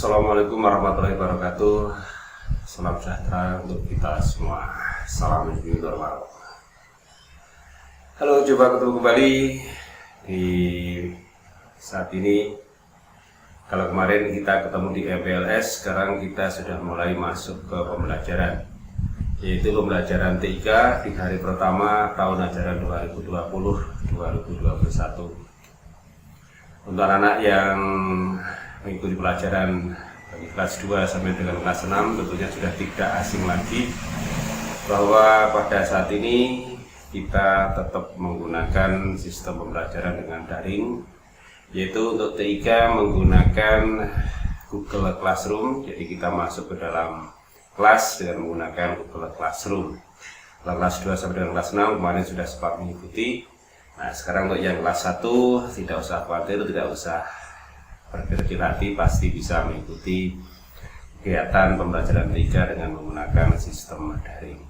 Assalamualaikum warahmatullahi wabarakatuh. Salam sejahtera untuk kita semua. Salam new normal. Halo, coba ketemu kembali di saat ini. Kalau kemarin kita ketemu di MPLS, sekarang kita sudah mulai masuk ke pembelajaran, yaitu pembelajaran TIK di hari pertama tahun ajaran 2020-2021. Untuk anak yang mengikuti pelajaran dari kelas 2 sampai dengan kelas 6 tentunya sudah tidak asing lagi bahwa pada saat ini kita tetap menggunakan sistem pembelajaran dengan daring, yaitu untuk TIK menggunakan Google Classroom. Jadi kita masuk ke dalam kelas dengan menggunakan Google Classroom. Kelas 2 sampai dengan kelas 6 kemarin sudah sempat mengikuti. Nah, sekarang untuk yang kelas 1 tidak usah khawatir, tidak usah berkecil hati, pasti bisa mengikuti kegiatan pembelajaran TIK dengan menggunakan sistem daring.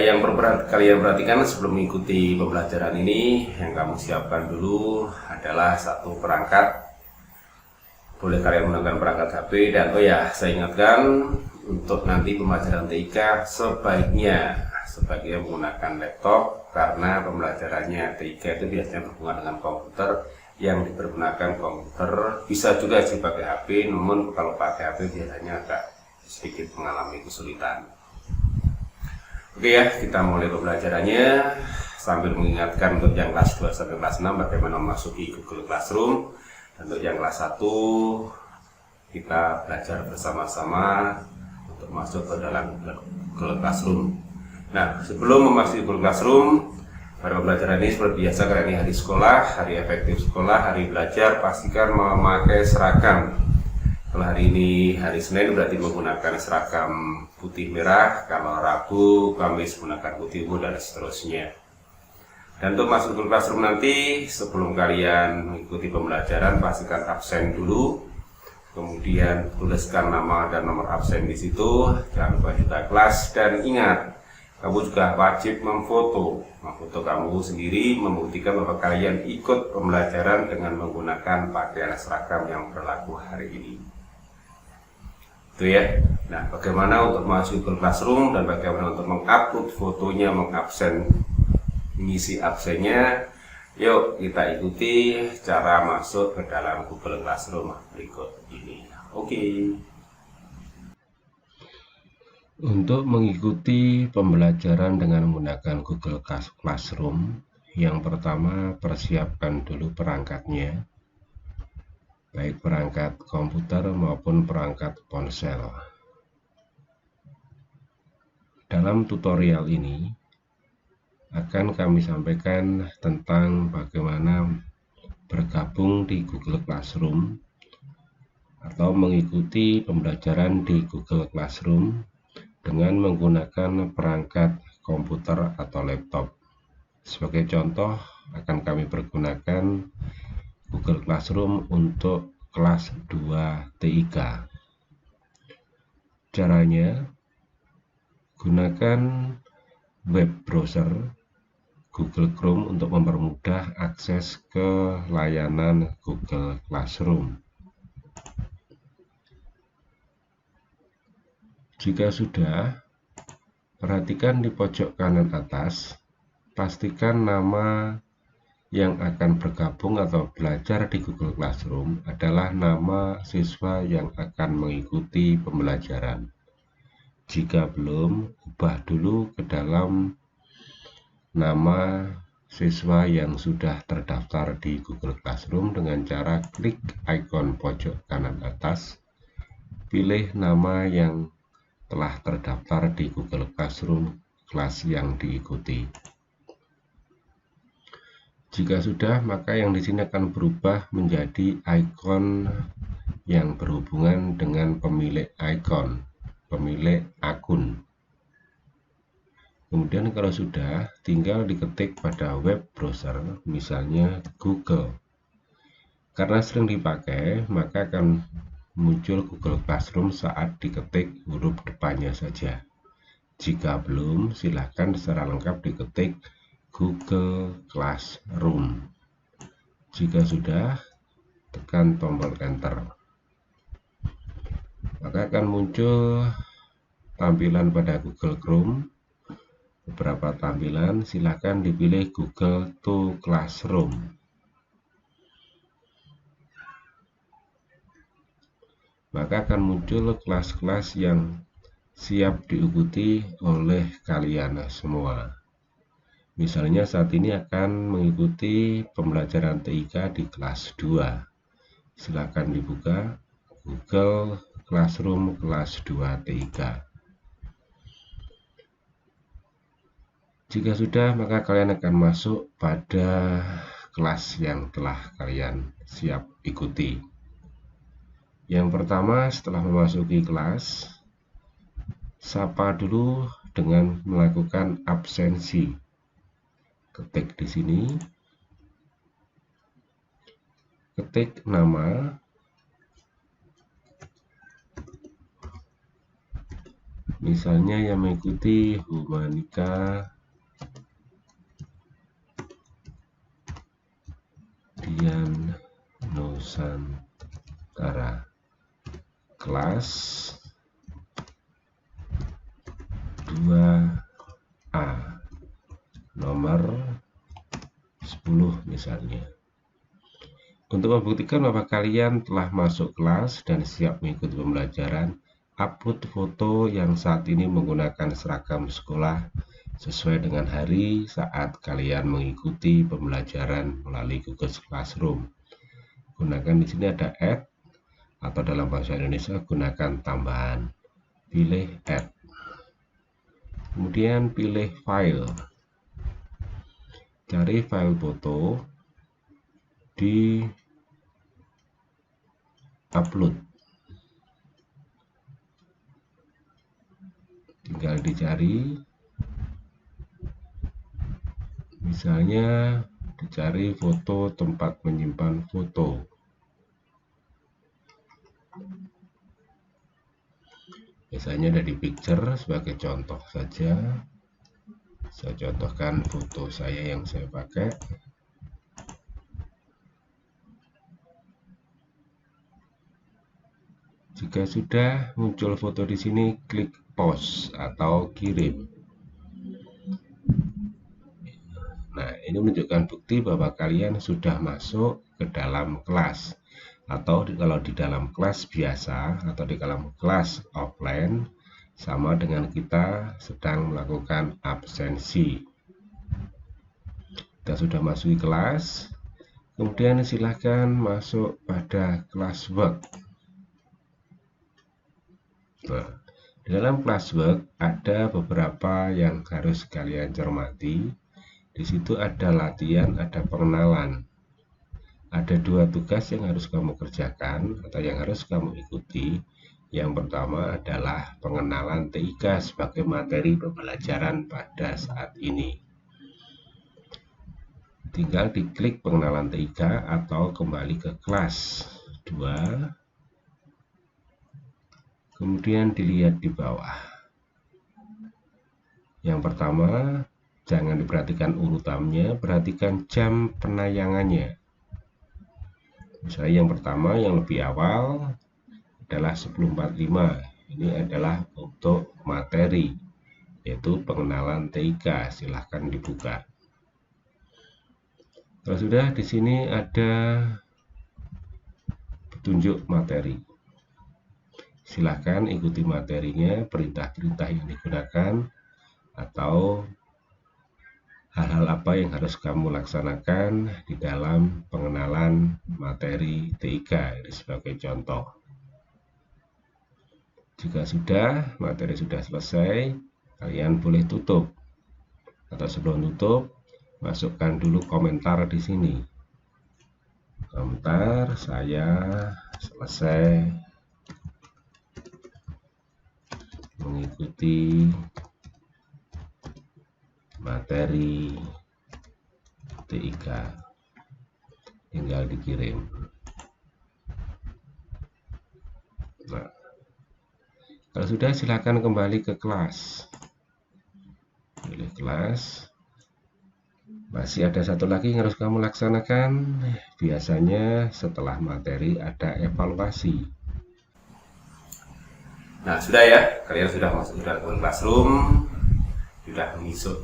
Yang perlu kalian perhatikan sebelum mengikuti pembelajaran ini, yang kamu siapkan dulu adalah satu perangkat. Boleh kalian menggunakan perangkat HP, dan saya ingatkan untuk nanti pembelajaran TIK sebaiknya menggunakan laptop, karena pembelajarannya TIK itu biasanya berhubungan dengan komputer. Yang dipergunakan komputer bisa juga dipakai HP, namun kalau pakai HP biasanya agak sedikit mengalami kesulitan. Oke ya, kita mulai pembelajarannya sambil mengingatkan untuk yang kelas 2 sampai kelas 6 bagaimana memasuki Google Classroom. Dan untuk yang kelas 1 kita belajar bersama-sama untuk masuk ke dalam Google Classroom. Nah, sebelum memasuki Google Classroom, pada pembelajaran ini seperti biasa, karena ini hari sekolah, hari efektif sekolah, hari belajar, pastikan memakai seragam. Kalau hari ini hari Senin berarti menggunakan seragam putih merah, kalau Rabu, Kamis menggunakan putih ungu, dan seterusnya. Dan untuk masuk ke classroom nanti, sebelum kalian mengikuti pembelajaran, pastikan absen dulu. Kemudian tuliskan nama dan nomor absen di situ, jangan lupa juga kelas, dan ingat, kamu juga wajib memfoto kamu sendiri, membuktikan bahwa kalian ikut pembelajaran dengan menggunakan pakaian seragam yang berlaku hari ini. Itu ya. Nah, bagaimana untuk masuk ke classroom dan bagaimana untuk mengupload fotonya, mengisi absennya. Yuk kita ikuti cara masuk ke dalam Google Classroom berikut ini. Oke. Untuk mengikuti pembelajaran dengan menggunakan Google Classroom, yang pertama persiapkan dulu perangkatnya, baik perangkat komputer maupun perangkat ponsel. Dalam tutorial ini akan kami sampaikan tentang bagaimana bergabung di Google Classroom atau mengikuti pembelajaran di Google Classroom dengan menggunakan perangkat komputer atau laptop. Sebagai contoh, akan kami pergunakan Google Classroom untuk kelas 2 TIK. Caranya, gunakan web browser Google Chrome untuk mempermudah akses ke layanan Google Classroom. Jika sudah, perhatikan di pojok kanan atas, pastikan nama yang akan bergabung atau belajar di Google Classroom adalah nama siswa yang akan mengikuti pembelajaran. Jika belum, ubah dulu ke dalam nama siswa yang sudah terdaftar di Google Classroom dengan cara klik ikon pojok kanan atas, pilih nama yang telah terdaftar di Google Classroom kelas yang diikuti. Jika sudah, maka yang di sini akan berubah menjadi ikon yang berhubungan dengan pemilik akun. Kemudian kalau sudah, tinggal diketik pada web browser, misalnya Google. Karena sering dipakai, maka akan muncul Google Classroom saat diketik huruf depannya saja. Jika belum, silahkan secara lengkap diketik Google Classroom. Jika sudah, tekan tombol Enter. maka akan muncul tampilan pada Google Chrome, beberapa tampilan. Silahkan dipilih Google to Classroom. Maka akan muncul kelas-kelas yang siap diikuti oleh kalian semua. Misalnya saat ini akan mengikuti pembelajaran TIK di kelas 2. Silakan dibuka Google Classroom kelas 2 TIK. Jika sudah, maka kalian akan masuk pada kelas yang telah kalian siap ikuti. Yang pertama, setelah memasuki kelas, sapa dulu dengan melakukan absensi. Ketik di sini, ketik nama, misalnya yang mengikuti Humanika Dian Nusantara, kelas 2A, nomor 10 misalnya. Untuk membuktikan bahwa kalian telah masuk kelas dan siap mengikuti pembelajaran, upload foto yang saat ini menggunakan seragam sekolah sesuai dengan hari saat kalian mengikuti pembelajaran melalui Google Classroom. Gunakan di sini ada add, atau dalam bahasa Indonesia gunakan tambahan. Pilih add. Kemudian pilih file. Cari file foto, di upload. Tinggal dicari. Misalnya dicari foto tempat menyimpan foto. Misalnya dari picture sebagai contoh saja. Saya contohkan foto saya yang saya pakai. Jika sudah muncul foto di sini, klik post atau kirim. Nah, ini menunjukkan bukti bahwa kalian sudah masuk ke dalam kelas. Atau kalau di dalam kelas biasa atau di dalam kelas offline, sama dengan kita sedang melakukan absensi. Kita sudah masuk kelas, kemudian silahkan masuk pada classwork. Nah, di dalam classwork ada beberapa yang harus kalian cermati. Di situ ada latihan, ada pengenalan. Ada 2 tugas yang harus kamu kerjakan atau yang harus kamu ikuti. Yang pertama adalah pengenalan TIK sebagai materi pembelajaran pada saat ini. Tinggal diklik pengenalan TIK atau kembali ke kelas 2. Kemudian dilihat di bawah. Yang pertama, jangan diperhatikan urutannya, perhatikan jam penayangannya. Misalnya yang pertama yang lebih awal adalah 10.45. Ini adalah untuk materi, yaitu pengenalan TIK. Silahkan dibuka. Kalau sudah, di sini ada petunjuk materi. Silahkan ikuti materinya, perintah-perintah yang digunakan, atau hal-hal apa yang harus kamu laksanakan di dalam pengenalan materi TIK. Ini sebagai contoh. Jika sudah, materi sudah selesai, kalian boleh tutup. Atau sebelum tutup, masukkan dulu komentar di sini. Komentar, saya selesai mengikuti materi TIK. Tinggal dikirim. Nah, kalau sudah, silakan kembali ke kelas. Pilih kelas. Masih ada satu lagi yang harus kamu laksanakan. Biasanya setelah materi ada evaluasi. Nah, sudah ya, kalian sudah masuk ke dalam Google Classroom, sudah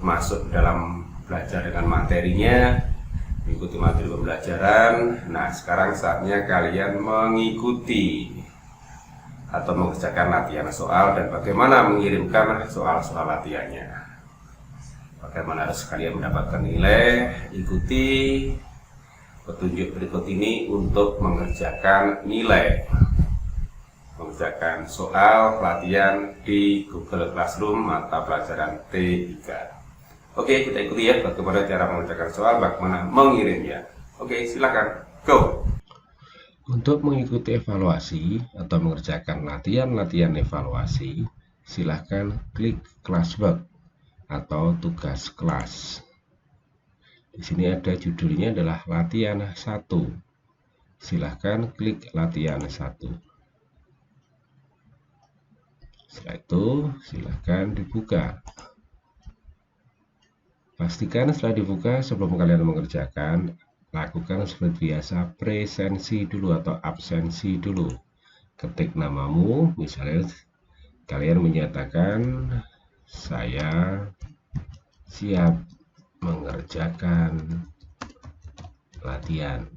masuk dalam belajar dengan materinya, mengikuti materi pembelajaran. Nah, sekarang saatnya kalian mengikuti atau mengerjakan latihan soal dan bagaimana mengirimkan soal-soal latihannya. Bagaimana harus kalian mendapatkan nilai. Ikuti petunjuk berikut ini untuk mengerjakan mengerjakan soal latihan di Google Classroom mata pelajaran T3. Oke, kita ikuti ya bagaimana cara mengerjakan soal, bagaimana mengirimnya. Oke, silakan, go. Untuk mengikuti evaluasi atau mengerjakan latihan-latihan evaluasi, silahkan klik classwork atau tugas kelas. Di sini ada judulnya adalah latihan 1. Silahkan klik latihan 1. Setelah itu silahkan dibuka. Pastikan setelah dibuka, sebelum kalian mengerjakan, lakukan seperti biasa presensi dulu atau absensi dulu. Ketik namamu, misalnya kalian menyatakan saya siap mengerjakan latihan.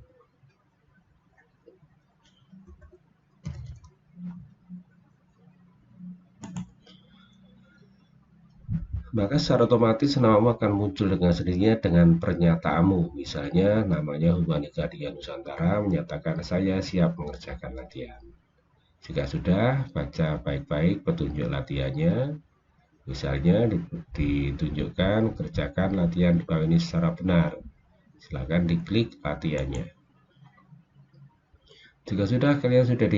Maka secara otomatis namamu akan muncul dengan sendirinya dengan pernyataanmu. Misalnya namanya Humanika Dian Nusantara menyatakan saya siap mengerjakan latihan. Jika sudah, baca baik-baik petunjuk latihannya. Misalnya ditunjukkan kerjakan latihan di bawah ini secara benar. Silakan diklik latihannya. Jika sudah, kalian sudah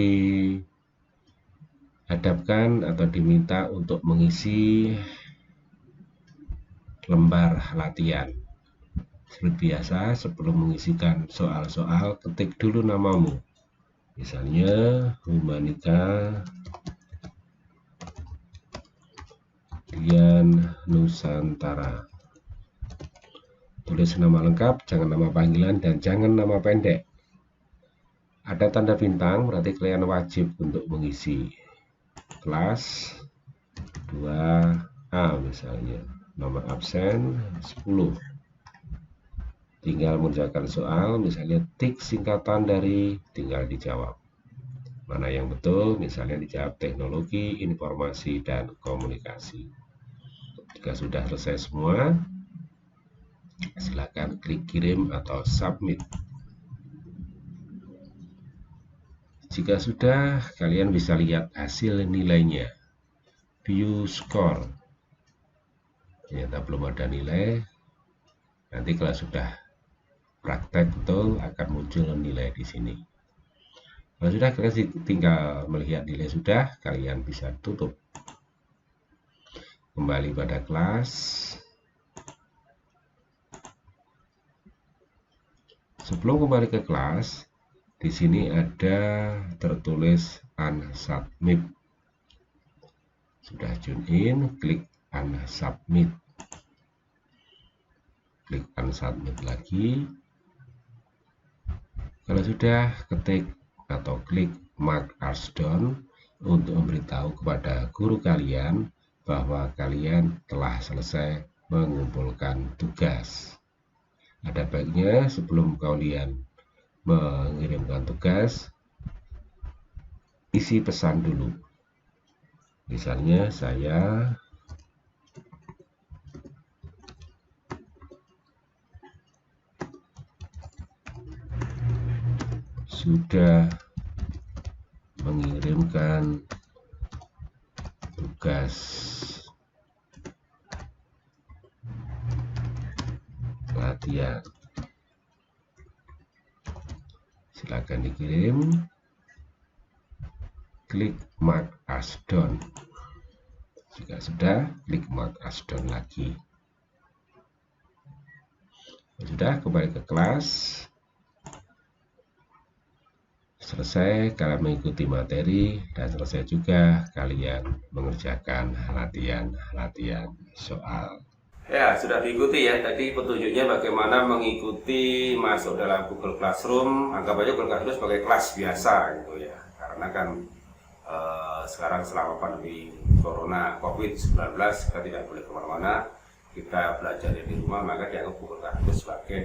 dihadapkan atau diminta untuk mengisi lembar latihan. Seperti biasa, sebelum mengisikan soal-soal, ketik dulu namamu. Misalnya Humanika Dian Nusantara. Tulis nama lengkap, jangan nama panggilan dan jangan nama pendek. Ada tanda bintang, berarti kalian wajib untuk mengisi kelas 2A misalnya. Nomor absen 10. Tinggal mengerjakan soal, misalnya tik singkatan dari, tinggal dijawab. Mana yang betul, misalnya dijawab teknologi, informasi, dan komunikasi. Jika sudah selesai semua, silakan klik kirim atau submit. Jika sudah, kalian bisa lihat hasil nilainya. View score. Ternyata belum ada nilai. Nanti kalau sudah praktek betul akan muncul nilai di sini. Kalau sudah, kalian tinggal melihat nilai sudah, kalian bisa tutup. Kembali pada kelas. Sebelum kembali ke kelas, di sini ada tertulis unsubmit. Sudah join in, klik unsubmit. Klik unsubmit lagi. Kalau sudah, ketik atau klik mark as done untuk memberitahu kepada guru kalian bahwa kalian telah selesai mengumpulkan tugas. Ada baiknya sebelum kalian mengirimkan tugas, isi pesan dulu. Misalnya saya sudah mengirimkan tugas latihan. Silakan dikirim. Klik mark as done. Jika sudah, klik mark as done lagi. Sudah, kembali ke kelas. Selesai kalian mengikuti materi dan selesai juga kalian mengerjakan latihan soal. Ya, sudah diikuti ya tadi petunjuknya bagaimana mengikuti masuk dalam Google Classroom. Anggap aja Google Classroom sebagai kelas biasa gitu ya. Karena kan sekarang selama pandemi corona COVID-19 kita tidak boleh kemana-mana, kita belajar di rumah, maka dianggap buku kartu sebagai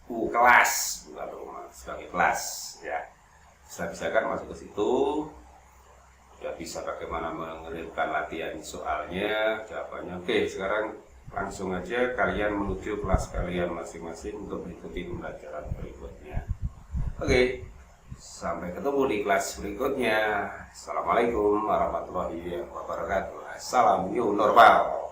kelas, bukan rumah, sebagai kelas ya. Bisa kan masuk ke situ, udah bisa bagaimana mengirimkan latihan soalnya, jawabannya. Oke, sekarang langsung aja kalian menuju kelas kalian masing-masing untuk mengikuti pembelajaran berikutnya. Oke, sampai ketemu di kelas berikutnya. Assalamualaikum warahmatullahi wabarakatuh. Salam new normal.